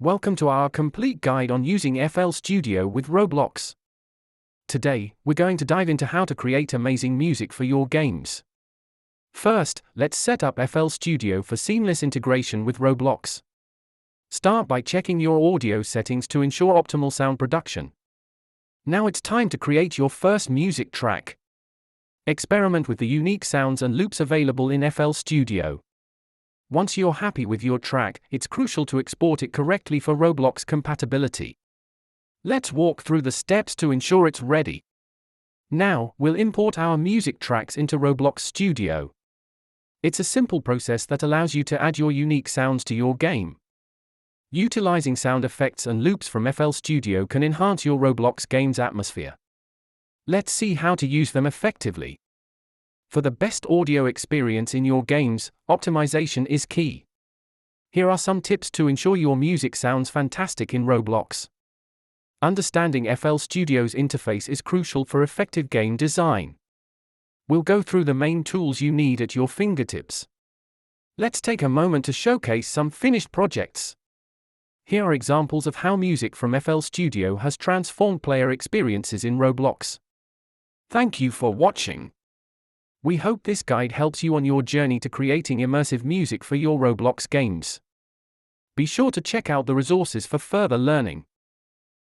Welcome to our complete guide on using FL Studio with Roblox. Today, we're going to dive into how to create amazing music for your games. First, let's set up FL Studio for seamless integration with Roblox. Start by checking your audio settings to ensure optimal sound production. Now it's time to create your first music track. Experiment with the unique sounds and loops available in FL Studio. Once you're happy with your track, it's crucial to export it correctly for Roblox compatibility. Let's walk through the steps to ensure it's ready. Now, we'll import our music tracks into Roblox Studio. It's a simple process that allows you to add your unique sounds to your game. Utilizing sound effects and loops from FL Studio can enhance your Roblox game's atmosphere. Let's see how to use them effectively. For the best audio experience in your games, optimization is key. Here are some tips to ensure your music sounds fantastic in Roblox. Understanding FL Studio's interface is crucial for effective game design. We'll go through the main tools you need at your fingertips. Let's take a moment to showcase some finished projects. Here are examples of how music from FL Studio has transformed player experiences in Roblox. Thank you for watching. We hope this guide helps you on your journey to creating immersive music for your Roblox games. Be sure to check out the resources for further learning.